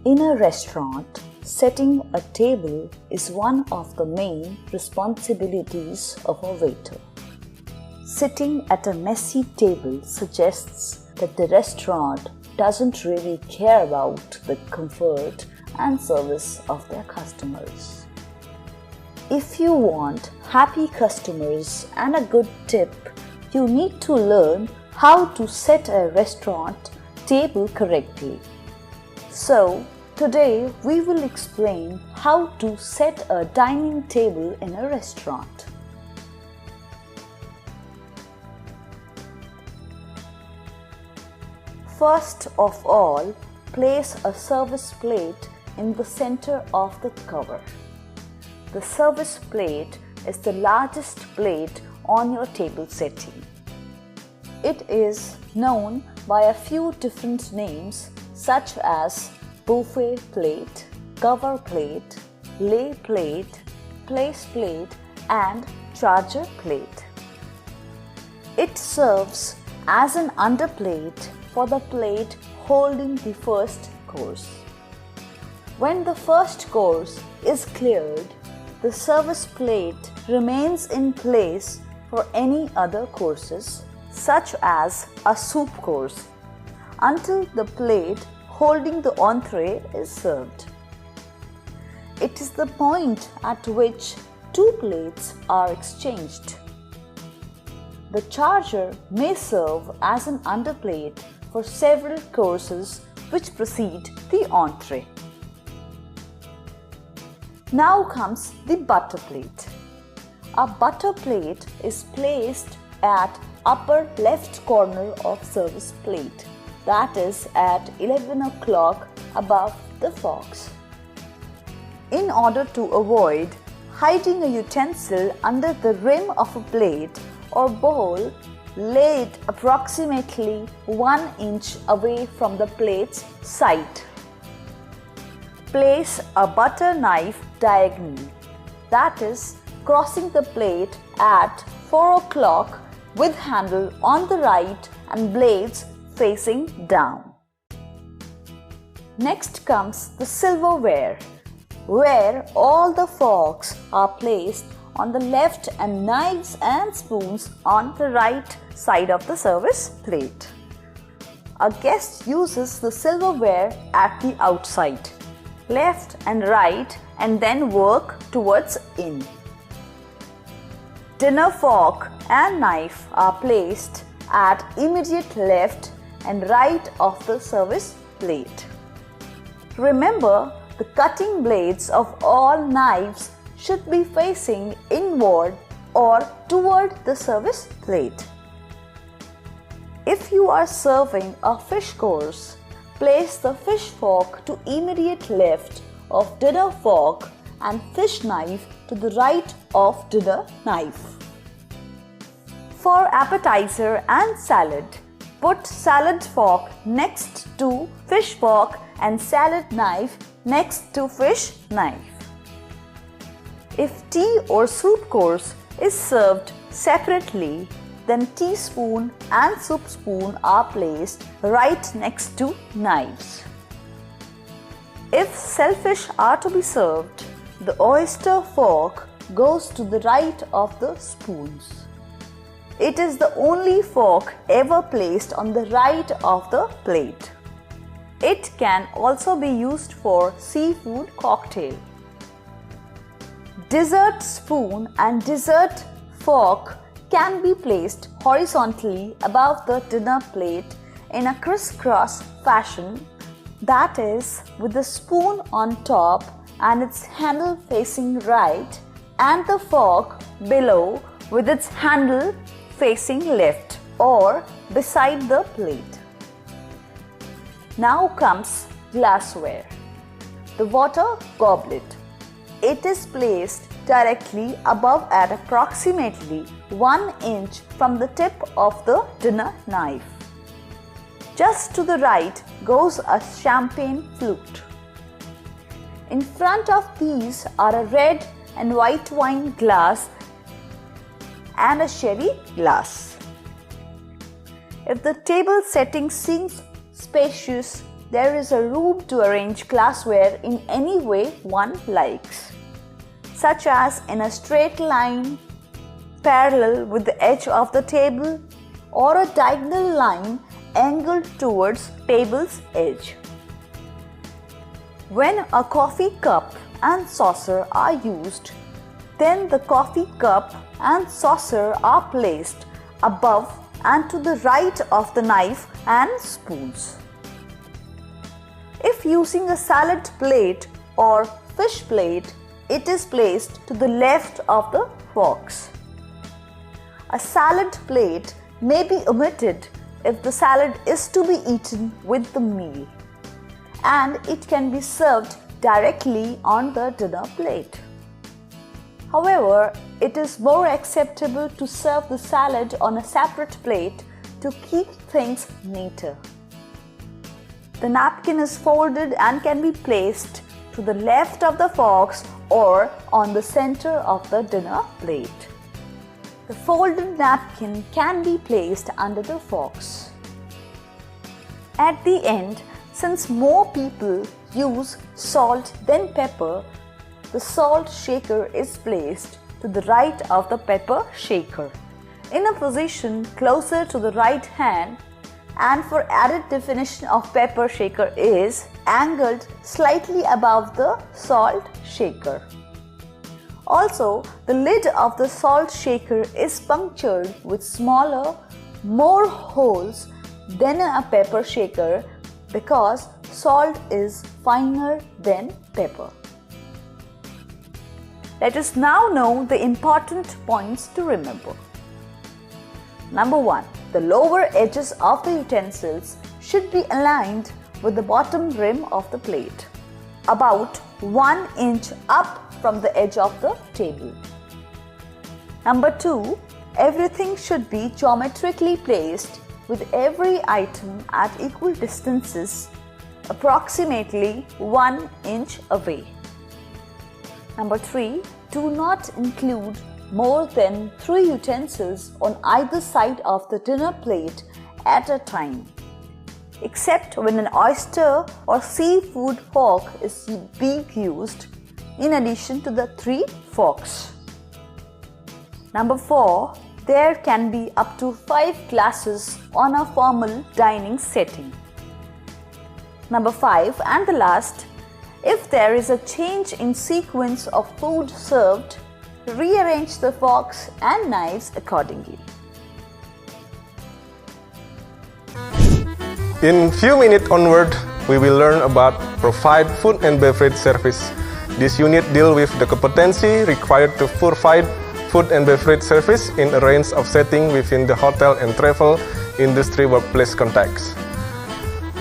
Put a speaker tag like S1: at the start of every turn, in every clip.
S1: In a restaurant, setting a table is one of the main responsibilities of a waiter. Sitting at a messy table suggests that the restaurant doesn't really care about the comfort and service of their customers. If you want happy customers and a good tip, you need to learn how to set a restaurant table correctly. So, today we will explain how to set a dining table in a restaurant. First of all, place a service plate in the center of the cover. The service plate is the largest plate on your table setting. It is known by a few different names such as buffet plate, cover plate, lay plate, place plate, and charger plate. It serves as an underplate for the plate holding the first course. When the first course is cleared, the service plate remains in place for any other courses, such as a soup course, until the plate holding the entree is served. It is the point at which two plates are exchanged. The charger may serve as an underplate for several courses which precede the entree. Now comes the butter plate. A butter plate is placed at upper left corner of service plate, that is at 11 o'clock above the forks. In order to avoid hiding a utensil under the rim of a plate or bowl, lay it approximately 1 inch away from the plate's side. Place a butter knife diagonally, that is, crossing the plate at 4 o'clock with handle on the right and blades facing down. Next comes the silverware, where all the forks are placed on the left and knives and spoons on the right side of the service plate. A guest uses the silverware at the outside, left and right, and then work towards in. Dinner fork and knife are placed at immediate left and right of the service plate. Remember, the cutting blades of all knives should be facing inward or toward the service plate. If you are serving a fish course, place the fish fork to immediate left of dinner fork and fish knife to the right of dinner knife. For appetizer and salad, put salad fork next to fish fork and salad knife next to fish knife. If tea or soup course is served separately, then teaspoon and soup spoon are placed right next to knives. If shellfish are to be served, the oyster fork goes to the right of the spoons. It is the only fork ever placed on the right of the plate. It can also be used for seafood cocktail. Dessert spoon and dessert fork can be placed horizontally above the dinner plate in a crisscross fashion, that is, with the spoon on top and its handle facing right, and the fork below with its handle facing left or beside the plate. Now comes glassware. The water goblet. It is placed directly above at approximately 1 inch from the tip of the dinner knife. Just to the right goes a champagne flute. In front of these are a red and white wine glass and a sherry glass. If the table setting seems spacious, there is a room to arrange glassware in any way one likes, such as in a straight line parallel with the edge of the table or a diagonal line angled towards table's edge. When a coffee cup and saucer are used, then the coffee cup and saucer are placed above and to the right of the knife and spoons. If using a salad plate or fish plate, it is placed to the left of the forks. A salad plate may be omitted if the salad is to be eaten with the meal, and it can be served directly on the dinner plate. However, it is more acceptable to serve the salad on a separate plate to keep things neater. The napkin is folded and can be placed to the left of the forks or on the center of the dinner plate. The folded napkin can be placed under the forks. At the end, since more people use salt than pepper, the salt shaker is placed to the right of the pepper shaker, in a position closer to the right hand, and for added definition of pepper shaker is angled slightly above the salt shaker. Also, the lid of the salt shaker is punctured with smaller, more holes than a pepper shaker because salt is finer than pepper. Let us now know the important points to remember. Number 1. The lower edges of the utensils should be aligned with the bottom rim of the plate, about 1 inch up from the edge of the table. Number 2. Everything should be geometrically placed with every item at equal distances, approximately 1 inch away. Number 3. Do not include more than 3 utensils on either side of the dinner plate at a time, except when an oyster or seafood fork is being used in addition to the 3 forks. Number 4. There can be up to 5 glasses on a formal dining setting. Number 5 and the last, if there is a change in sequence of food served, rearrange the forks and knives accordingly.
S2: In few minutes onward, we will learn about provide food and beverage service. This unit deals with the competency required to provide food and beverage service in a range of settings within the hotel and travel industry workplace context.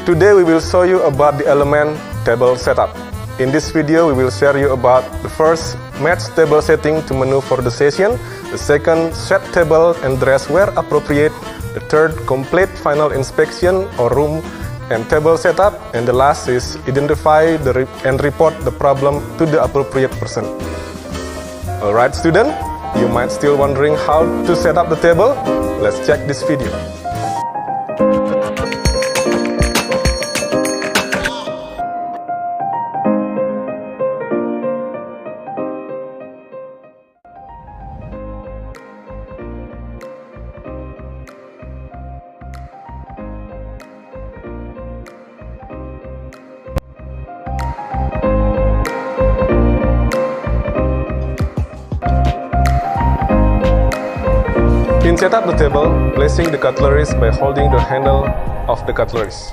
S2: Today we will show you about the element table setup. In this video, we will share you about the first, match table setting to menu for the session, the second, set table and dress where appropriate, the third, complete final inspection or room and table setup, and the last is identify and report the problem to the appropriate person. Alright student, you might still wondering how to set up the table? Let's check this video. Set up the table, placing the cutleries by holding the handle of the cutleries.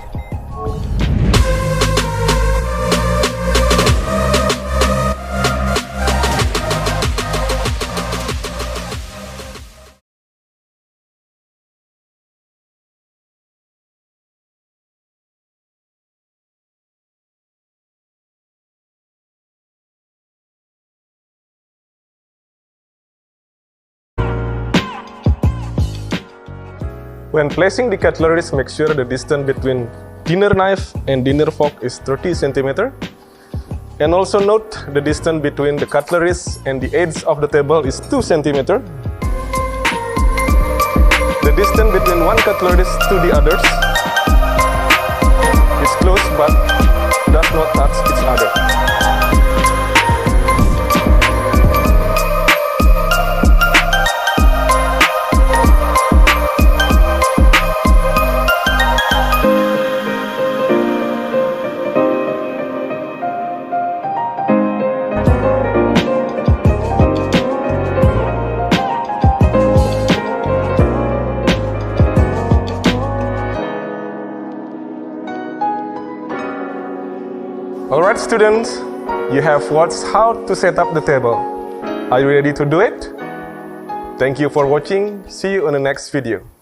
S2: When placing the cutleries, make sure the distance between dinner knife and dinner fork is 30 cm. And also note the distance between the cutleries and the edge of the table is 2 cm. The distance between one cutleries to the others is close but does not touch each other. Alright students, you have watched how to set up the table. Are you ready to do it? Thank you for watching. See you on the next video.